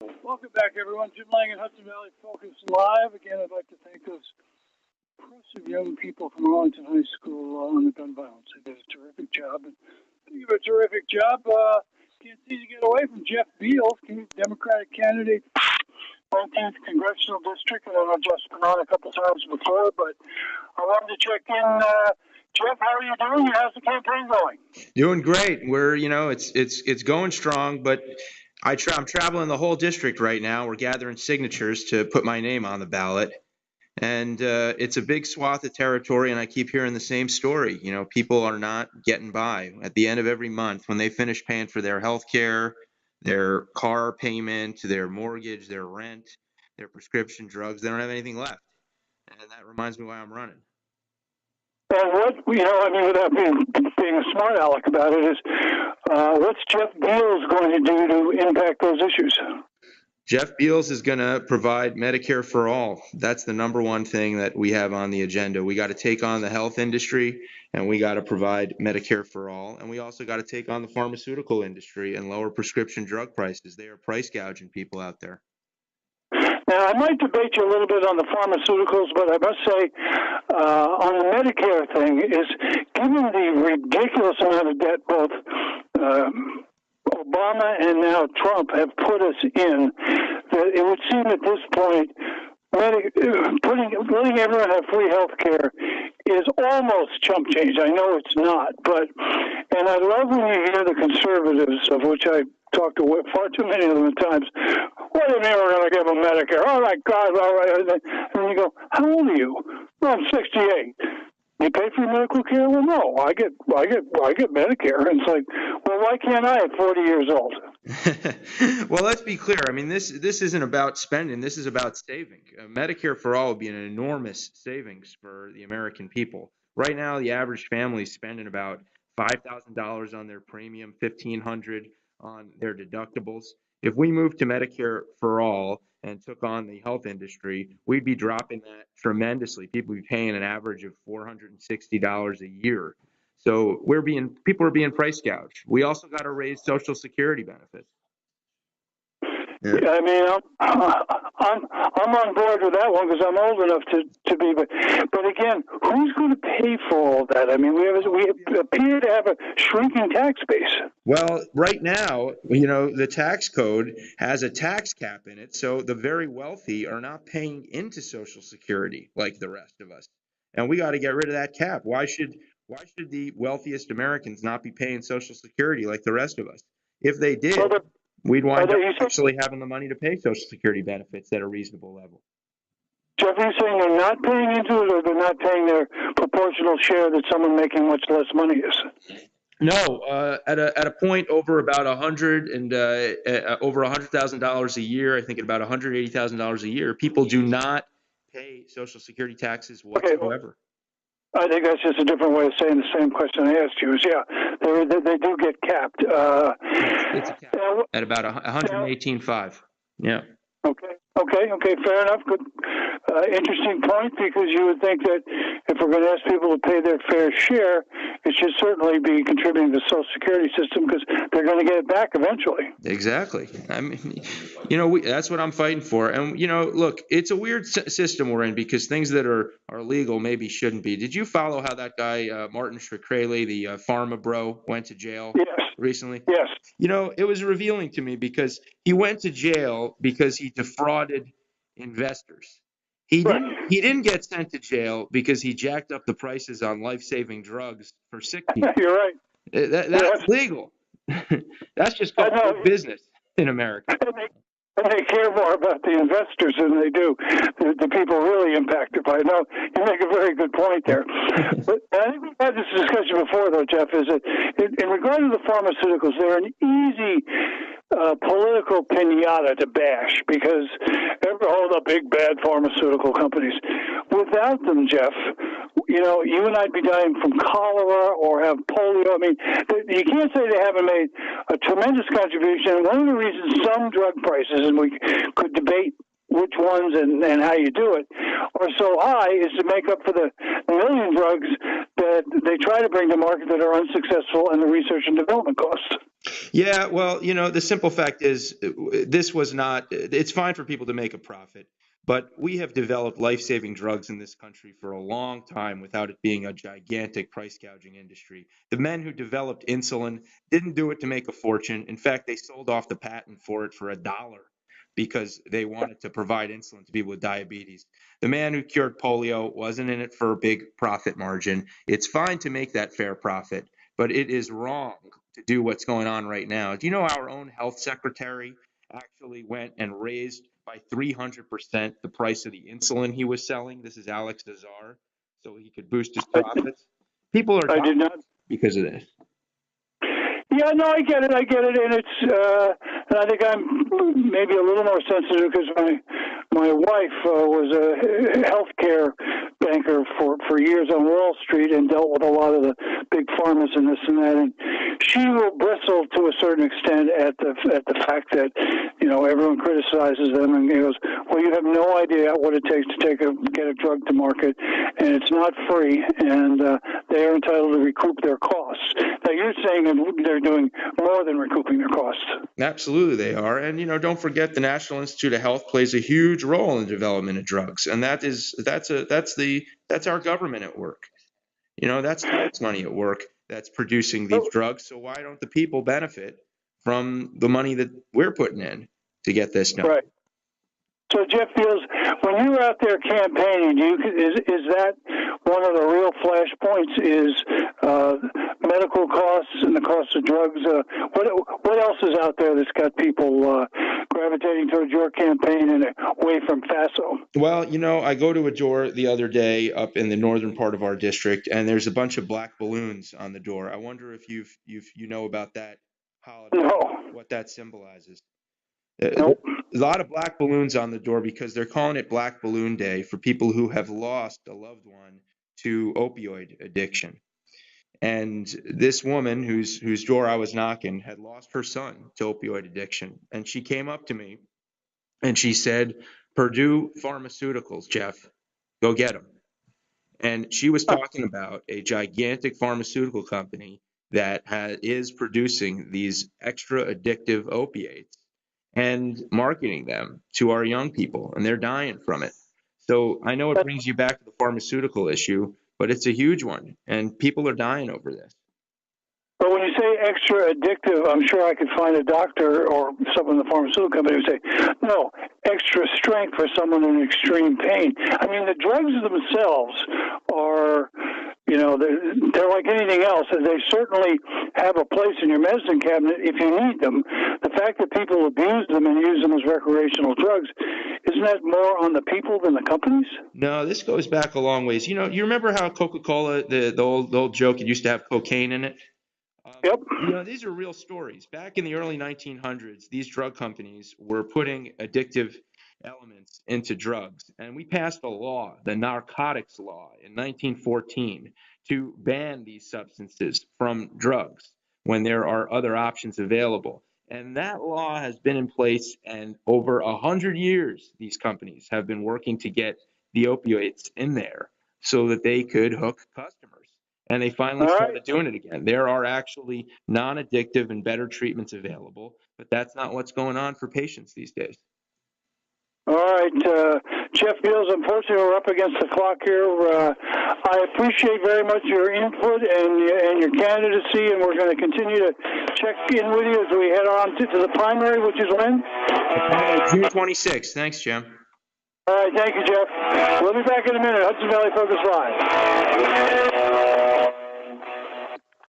Welcome back, everyone. Jim Langan, Hudson Valley Focus Live. Again, I'd like to thank those impressive young people from Arlington High School on the gun violence. They did a terrific job. And speaking of a terrific job, can't seem to get away from Jeff Beals, Democratic candidate, 19th Congressional District. And I know Jeff's been on a couple times before, but I wanted to check in. Jeff, how are you doing? How's the campaign going? Doing great. We're, it's going strong, but I'm traveling the whole district right now. We're gathering signatures to put my name on the ballot. And it's a big swath of territory, and I keep hearing the same story. People are not getting by. At the end of every month, when they finish paying for their health care, their car payment, their mortgage, their rent, their prescription drugs, they don't have anything left. And that reminds me why I'm running. And without being a smart aleck about it, is what's Jeff Beals going to do to impact those issues? Jeff Beals is going to provide Medicare for all. That's the number one thing that we have on the agenda. We got to take on the health industry, and we got to provide Medicare for all. And we also got to take on the pharmaceutical industry and lower prescription drug prices. They are price gouging people out there. Now, I might debate you a little bit on the pharmaceuticals, but I must say on the Medicare thing is, given the ridiculous amount of debt both Obama and now Trump have put us in, that it would seem at this point letting everyone have free health care is almost chump change. I know it's not, and I love when you hear the conservatives, of which I talked to far too many of them at times. What do you mean we're going to give them Medicare? Oh my God! All right, and then you go, how old are you? Well, I'm 68. You pay for your medical care? Well, no, I get Medicare. And it's like, well, why can't I at 40 years old? Well, let's be clear. I mean, this isn't about spending. This is about saving. Medicare for all would be an enormous savings for the American people. Right now, the average family is spending about $5,000 on their premium, $1,500 on their deductibles. If we moved to Medicare for all and took on the health industry, we'd be dropping that tremendously. People would be paying an average of $460 a year. So people are being price gouged. We also got to raise Social Security benefits. Yeah. I mean, I'm on board with that one because I'm old enough to be. But again, who's going to pay for all that? I mean, we appear to have a shrinking tax base. Well, right now, the tax code has a tax cap in it, so the very wealthy are not paying into Social Security like the rest of us, and we got to get rid of that cap. Why should the wealthiest Americans not be paying Social Security like the rest of us? If they did, we'd wind up actually having the money to pay Social Security benefits at a reasonable level. Jeff, are you saying they're not paying into it, or they're not paying their proportional share that someone making much less money is? No, at a point over about over $100,000 a year, I think at about $180,000 a year, people do not pay Social Security taxes whatsoever. Okay. I think that's just a different way of saying the same question I asked you. Is they do get capped. It's a cap at about 118.5. Yeah. Okay. Fair enough. Good, interesting point, because you would think that if we're going to ask people to pay their fair share, it should certainly be contributing to the Social Security system, because they're going to get it back eventually. Exactly. I mean, that's what I'm fighting for. And, look, it's a weird system we're in, because things that are legal maybe shouldn't be. Did you follow how that guy, Martin Shkreli, the pharma bro, went to jail recently? Yes. It was revealing to me, because he went to jail because he defrauded investors. He didn't get sent to jail because he jacked up the prices on life-saving drugs for sick people. You're right. That's legal. That's just called business in America. And they care more about the investors than they do the people really impacted by it. No, you make a very good point there. But I think we've had this discussion before, though, Jeff, is that in regard to the pharmaceuticals, they're an easy political pinata to bash, because all the big bad pharmaceutical companies. Without them, Jeff, you and I'd be dying from cholera or have polio. I mean, you can't say they haven't made a tremendous contribution. One of the reasons some drug prices, and we could debate which ones and how you do it, are so high is to make up for the million drugs that they try to bring to market that are unsuccessful and the research and development costs. Yeah, well, the simple fact is this was not, it's fine for people to make a profit, but we have developed life-saving drugs in this country for a long time without it being a gigantic price gouging industry. The men who developed insulin didn't do it to make a fortune. In fact, they sold off the patent for it for $1 because they wanted to provide insulin to people with diabetes. The man who cured polio wasn't in it for a big profit margin. It's fine to make that fair profit, but it is wrong to do what's going on right now. Do you know our own health secretary actually went and raised by 300% the price of the insulin he was selling? This is Alex Azar, so he could boost his profits. People are dying because of this. Yeah, no, I get it, and it's. And I think I'm maybe a little more sensitive because my wife was a healthcare banker for years on Wall Street and dealt with a lot of the big pharmas and this and that, and she will bristle to a certain extent at the fact that everyone criticizes them and goes, well, you have no idea what it takes to get a drug to market, and it's not free, and they are entitled to recoup their costs. Now you're saying that they're doing more than recouping their costs. Absolutely, they are, and don't forget the National Institute of Health plays a huge role in the development of drugs, and that's our government at work. That's tax money at work that's producing these drugs. So why don't the people benefit from the money that we're putting in to get this done? Right. So, Jeff Beals, when you were out there campaigning, is that one of the real flashpoints? Is medical costs and the cost of drugs? What else is out there that's got people gravitating towards your campaign and away from FASO? Well, I go to a door the other day up in the northern part of our district, and there's a bunch of black balloons on the door. I wonder if you know about that holiday, what that symbolizes. Nope. A lot of black balloons on the door because they're calling it Black Balloon Day for people who have lost a loved one to opioid addiction. And this woman whose door I was knocking had lost her son to opioid addiction. And she came up to me and she said, Purdue Pharmaceuticals, Jeff, go get them. And she was talking about a gigantic pharmaceutical company that is producing these extra addictive opiates and marketing them to our young people, and they're dying from it. So I know it brings you back to the pharmaceutical issue, but it's a huge one, and people are dying over this. But when you say extra addictive, I'm sure I could find a doctor or someone in the pharmaceutical company who would say, no, extra strength for someone in extreme pain. I mean, the drugs themselves are, they're like anything else. They certainly have a place in your medicine cabinet if you need them. The fact that people abuse them and use them as recreational drugs, isn't that more on the people than the companies? No, this goes back a long ways. You remember how Coca-Cola, the old joke, it used to have cocaine in it? Yep. These are real stories. Back in the early 1900s, these drug companies were putting addictive elements into drugs. And we passed a law, the narcotics law, in 1914 to ban these substances from drugs when there are other options available. And that law has been in place, and over 100 years, these companies have been working to get the opioids in there so that they could hook customers. And they finally started doing it again. There are actually non-addictive and better treatments available, but that's not what's going on for patients these days. All right, Jeff Beals, unfortunately, we're up against the clock here. I appreciate very much your input and your candidacy, and we're going to continue to check in with you as we head on to the primary, which is when? June 26th. Thanks, Jim. All right, thank you, Jeff. We'll be back in a minute. Hudson Valley Focus Live.